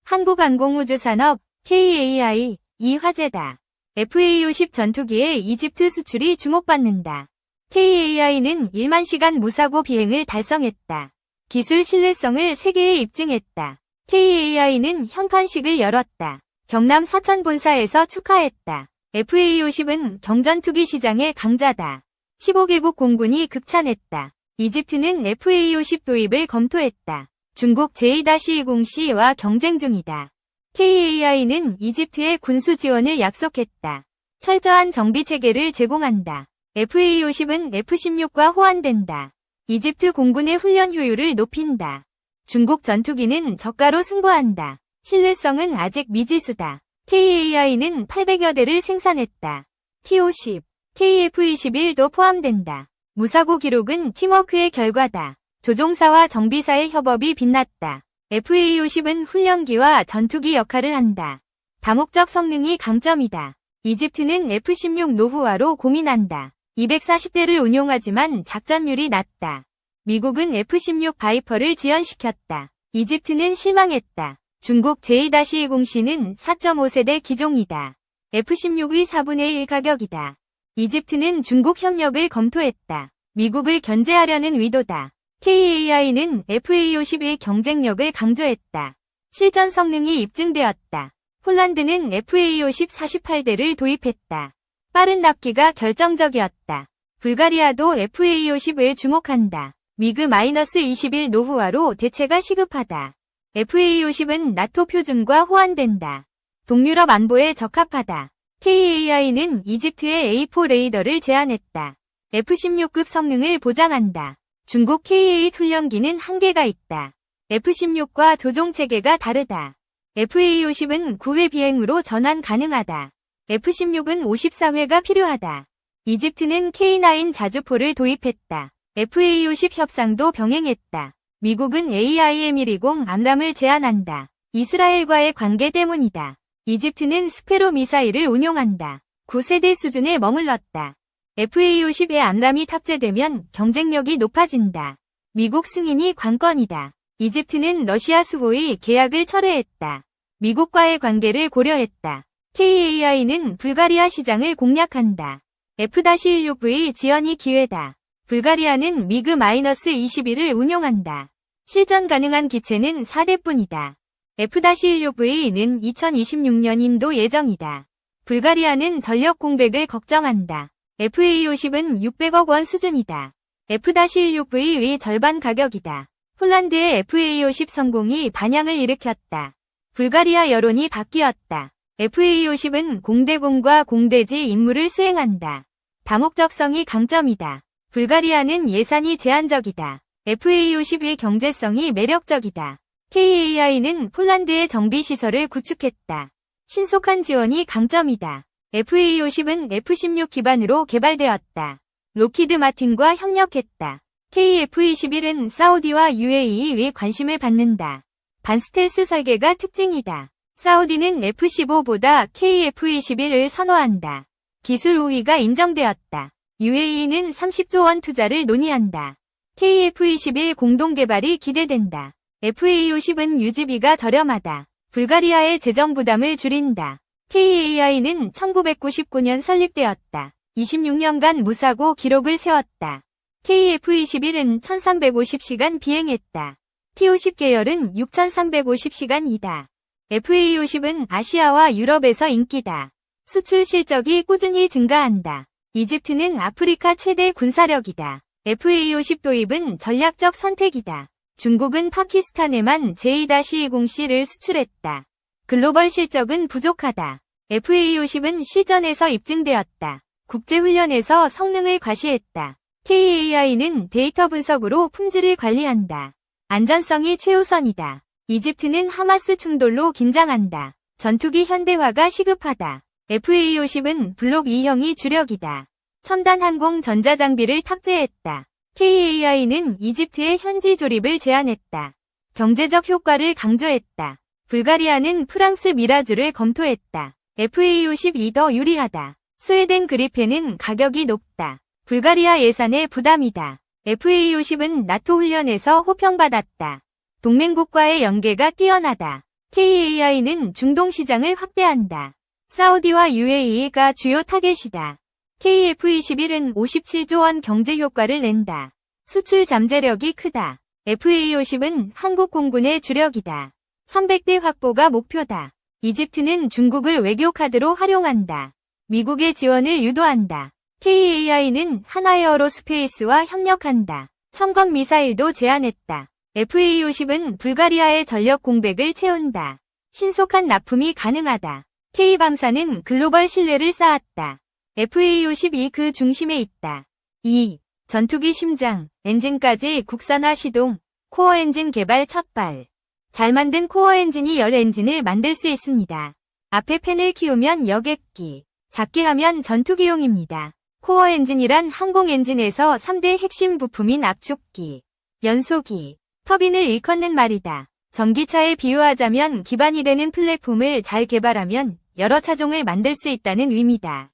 한국항공우주산업, KAI, 이 화제다. FA-50 전투기의 이집트 수출이 주목받는다. KAI는 1만 시간 무사고 비행을 달성했다. 기술 신뢰성을 세계에 입증했다. KAI는 현판식을 열었다. 경남 사천 본사에서 축하했다. FA-50은 경전투기 시장의 강자다. 15개국 공군이 극찬했다. 이집트는 FA-50 도입을 검토했다. 중국 J-20C와 경쟁 중이다. KAI는 이집트의 군수 지원을 약속했다. 철저한 정비 체계를 제공한다. FA-50은 F-16과 호환된다. 이집트 공군의 훈련 효율을 높인다. 중국 전투기는 저가로 승부한다. 신뢰성은 아직 미지수다. KAI는 800여 대를 생산했다. T-50, KF-21도 포함된다. 무사고 기록은 팀워크의 결과다. 조종사와 정비사의 협업이 빛났다. FA-50은 훈련기와 전투기 역할을 한다. 다목적 성능이 강점이다. 이집트는 F-16 노후화로 고민한다. 240대를 운용하지만 작전율이 낮다. 미국은 F-16 바이퍼를 지연시켰다. 이집트는 실망했다. 중국 J-20C는 4.5세대 기종이다. F-16의 4분의 1 가격이다. 이집트는 중국 협력을 검토했다. 미국을 견제하려는 의도다. KAI는 FA-50의 경쟁력을 강조했다. 실전 성능이 입증되었다. 폴란드는 FA-50 48대를 도입했다. 빠른 납기가 결정적이었다. 불가리아도 FA-50을 주목한다. 미그-21 노후화로 대체가 시급하다. FA-50은 나토 표준과 호환된다. 동유럽 안보에 적합하다. KAI는 이집트의 A4 레이더를 제안했다. F-16급 성능을 보장한다. 중국 K-8 훈련기는 한계가 있다. F-16과 조종체계가 다르다. FA-50은 9회 비행으로 전환 가능하다. F-16은 54회가 필요하다. 이집트는 K9 자주포를 도입했다. FA-50 협상도 병행했다. 미국은 AIM-120 암람을 제안한다. 이스라엘과의 관계 때문이다. 이집트는 스페로 미사일을 운용한다. 9세대 수준에 머물렀다. FA-50에 암람이 탑재되면 경쟁력이 높아진다. 미국 승인이 관건이다. 이집트는 러시아 수호의 계약을 철회했다. 미국과의 관계를 고려했다. KAI는 불가리아 시장을 공략한다. F-16V 지원이 기회다. 불가리아는 미그-21을 운용한다. 실전 가능한 기체는 4대뿐이다. F-16V는 2026년 인도 예정이다. 불가리아는 전력 공백을 걱정한다. FA-50은 600억 원 수준이다. F-16V의 절반 가격이다. 폴란드의 FA-50 성공이 반향을 일으켰다. 불가리아 여론이 바뀌었다. FA-50은 공대공과 공대지 임무를 수행한다. 다목적성이 강점이다. 불가리아는 예산이 제한적이다. FA-50의 경제성이 매력적이다. KAI는 폴란드의 정비시설을 구축했다. 신속한 지원이 강점이다. FA-50은 F-16 기반으로 개발되었다. 로키드 마틴과 협력했다. KF-21은 사우디와 UAE에 관심을 받는다. 반스텔스 설계가 특징이다. 사우디는 F-15보다 KF-21을 선호한다. 기술 우위가 인정되었다. UAE는 30조 원 투자를 논의한다. KF-21 공동 개발이 기대된다. FA-50은 유지비가 저렴하다. 불가리아의 재정 부담을 줄인다. KAI는 1999년 설립되었다. 26년간 무사고 기록을 세웠다. KF-21은 1350시간 비행했다. T-50 계열은 6350시간이다. FA-50은 아시아와 유럽에서 인기다. 수출 실적이 꾸준히 증가한다. 이집트는 아프리카 최대 군사력이다. FA-50 도입은 전략적 선택이다. 중국은 파키스탄에만 J-20C를 수출했다. 글로벌 실적은 부족하다. FA-50은 실전에서 입증되었다. 국제훈련에서 성능을 과시했다. KAI는 데이터 분석으로 품질을 관리한다. 안전성이 최우선이다. 이집트는 하마스 충돌로 긴장한다. 전투기 현대화가 시급하다. FA-50은 블록 2형이 주력이다. 첨단 항공 전자장비를 탑재했다. KAI는 이집트의 현지 조립을 제안했다. 경제적 효과를 강조했다. 불가리아는 프랑스 미라주를 검토했다. FA-50이 더 유리하다. 스웨덴 그리펜은 가격이 높다. 불가리아 예산의 부담이다. FA-50은 나토 훈련에서 호평받았다. 동맹국과의 연계가 뛰어나다. KAI는 중동 시장을 확대한다. 사우디와 UAE가 주요 타겟이다. KF21은 57조 원 경제 효과를 낸다. 수출 잠재력이 크다. FA50은 한국 공군의 주력이다. 300대 확보가 목표다. 이집트는 중국을 외교 카드로 활용한다. 미국의 지원을 유도한다. KAI는 하나에어로스페이스와 협력한다. 성검 미사일도 제안했다. FA50은 불가리아의 전력 공백을 채운다. 신속한 납품이 가능하다. K방사는 글로벌 신뢰를 쌓았다. FA52 그 중심에 있다. 2. 전투기 심장, 엔진까지 국산화 시동, 코어 엔진 개발 첫발. 잘 만든 코어 엔진이 열 엔진을 만들 수 있습니다. 앞에 팬을 키우면 여객기, 작게 하면 전투기용입니다. 코어 엔진이란 항공 엔진에서 3대 핵심 부품인 압축기, 연소기, 터빈을 일컫는 말이다. 전기차에 비유하자면 기반이 되는 플랫폼을 잘 개발하면 여러 차종을 만들 수 있다는 의미다.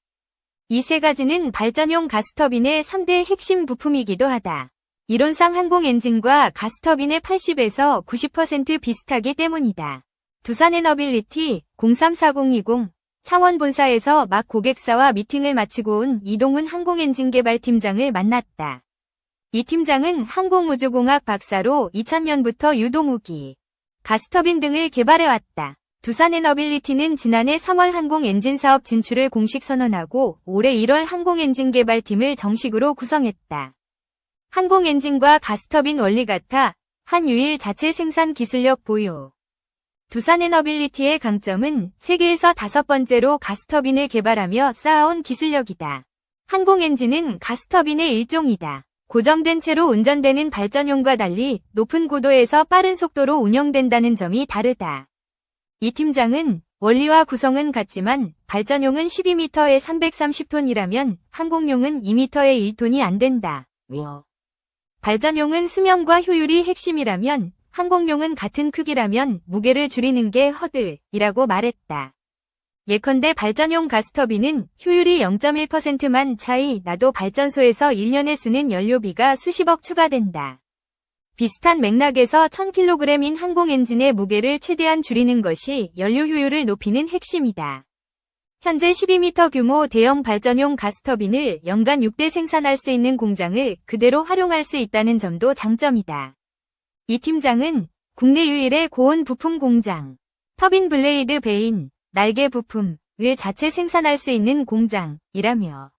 이 세 가지는 발전용 가스터빈의 3대 핵심 부품이기도 하다. 이론상 항공 엔진과 가스터빈의 80에서 90% 비슷하기 때문이다. 두산에너빌리티 034020 창원 본사에서 막 고객사와 미팅을 마치고 온 이동훈 항공엔진개발팀장을 만났다. 이 팀장은 항공우주공학 박사로 2000년부터 유도무기, 가스터빈 등을 개발해왔다. 두산에너빌리티는 지난해 3월 항공엔진 사업 진출을 공식 선언하고 올해 1월 항공엔진개발팀을 정식으로 구성했다. 항공엔진과 가스터빈 원리 같아 한유일 자체 생산 기술력 보유. 두산에너빌리티의 강점은 세계에서 5번째로 가스터빈을 개발하며 쌓아온 기술력이다. 항공엔진은 가스터빈의 일종이다. 고정된 채로 운전되는 발전용과 달리 높은 고도에서 빠른 속도로 운영된다는 점이 다르다. 이 팀장은 원리와 구성은 같지만 발전용은 12m에 330톤이라면 항공용은 2m에 1톤이 안 된다. 발전용은 수명과 효율이 핵심이라면 항공용은 같은 크기라면 무게를 줄이는 게 허들이라고 말했다. 예컨대 발전용 가스터빈은 효율이 0.1%만 차이 나도 발전소에서 1년에 쓰는 연료비가 수십억 추가된다. 비슷한 맥락에서 1000kg인 항공엔진의 무게를 최대한 줄이는 것이 연료 효율을 높이는 핵심이다. 현재 12m 규모 대형 발전용 가스터빈을 연간 6대 생산할 수 있는 공장을 그대로 활용할 수 있다는 점도 장점이다. 이 팀장은 국내 유일의 고온 부품 공장, 터빈 블레이드 베인, 날개 부품을 자체 생산할 수 있는 공장이라며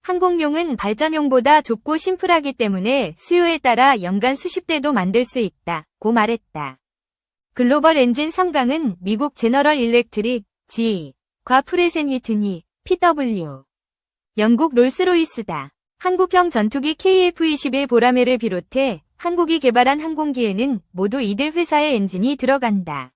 항공용은 발전용보다 좁고 심플하기 때문에 수요에 따라 연간 수십 대도 만들 수 있다고 말했다. 글로벌 엔진 3강은 미국 제너럴 일렉트릭, GE과 프레센 위트니, PW, 영국 롤스로이스다. 한국형 전투기 KF-21 보라매를 비롯해 한국이 개발한 항공기에는 모두 이들 회사의 엔진이 들어간다.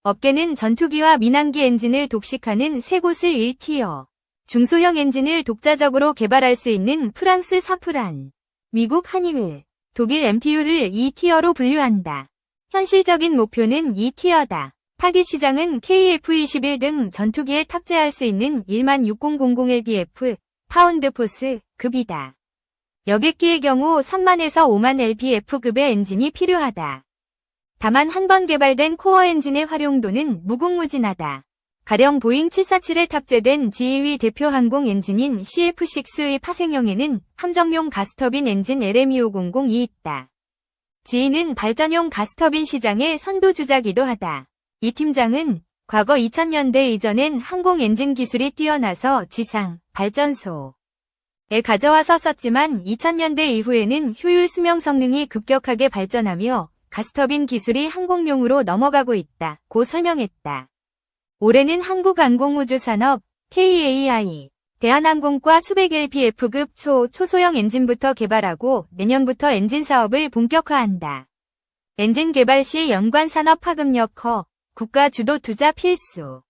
업계는 전투기와 민항기 엔진을 독식하는 세 곳을 1티어, 중소형 엔진을 독자적으로 개발할 수 있는 프랑스 사프란, 미국 한이윌, 독일 MTU를 2티어로 분류한다. 현실적인 목표는 2티어다. 타깃 시장은 KF-21 등 전투기에 탑재할 수 있는 16,000 파운드-포스 급이다. 여객기의 경우 3만에서 5만 lpf급의 엔진이 필요하다. 다만 한 번 개발된 코어 엔진의 활용도는 무궁무진하다. 가령 보잉 747에 탑재된 GE의 대표 항공 엔진인 CF6의 파생형에는 함정용 가스터빈 엔진 LM2500이 있다. GE는 발전용 가스터빈 시장의 선두주자기도 하다. 이 팀장은 과거 2000년대 이전엔 항공 엔진 기술이 뛰어나서 지상, 발전소에 가져와서 썼지만 2000년대 이후에는 효율 수명 성능이 급격하게 발전하며 가스터빈 기술이 항공용으로 넘어가고 있다고 설명했다. 올해는 한국항공우주산업, KAI, 대한항공과 수백 LPF급 초소형 엔진부터 개발하고 내년부터 엔진 사업을 본격화한다. 엔진 개발 시 연관 산업 파급력 커, 국가 주도 투자 필수.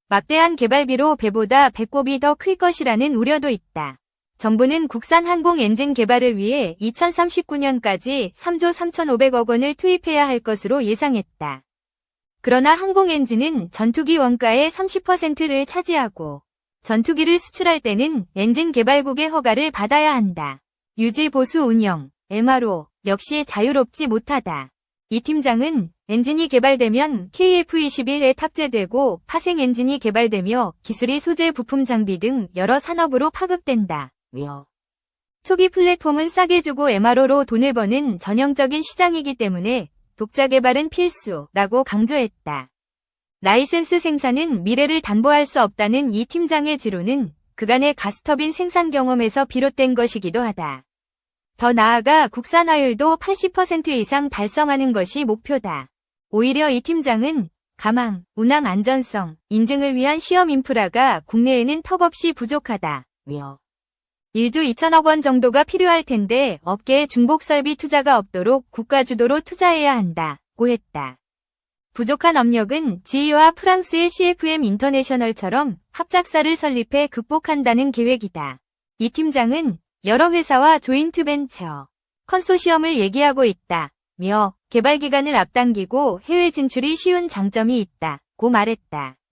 막대한 개발비로 배보다 배꼽이 더 클 것이라는 우려도 있다. 정부는 국산 항공 엔진 개발을 위해 2039년까지 3조 3,500억 원을 투입해야 할 것으로 예상했다. 그러나 항공 엔진은 전투기 원가의 30%를 차지하고 전투기를 수출할 때는 엔진 개발국의 허가를 받아야 한다. 유지 보수 운영, MRO 역시 자유롭지 못하다. 이 팀장은 엔진이 개발되면 KF-21에 탑재되고 파생 엔진이 개발되며 기술이 소재 부품 장비 등 여러 산업으로 파급된다. 초기 플랫폼은 싸게 주고 MRO로 돈을 버는 전형적인 시장이기 때문에 독자 개발은 필수라고 강조했다. 라이센스 생산은 미래를 담보할 수 없다는 이 팀장의 지론은 그간의 가스터빈 생산 경험에서 비롯된 것이기도 하다. 더 나아가 국산화율도 80% 이상 달성하는 것이 목표다. 오히려 이 팀장은 가망, 운항 안전성, 인증을 위한 시험 인프라가 국내에는 턱없이 부족하다. 1조 2천억 원 정도가 필요할 텐데 업계에 중복 설비 투자가 없도록 국가 주도로 투자해야 한다고 했다. 부족한 업력은 지이와 프랑스의 CFM 인터내셔널처럼 합작사를 설립해 극복한다는 계획이다. 이 팀장은 여러 회사와 조인트 벤처, 컨소시엄을 얘기하고 있다며 개발 기간을 앞당기고 해외 진출이 쉬운 장점이 있다고 말했다.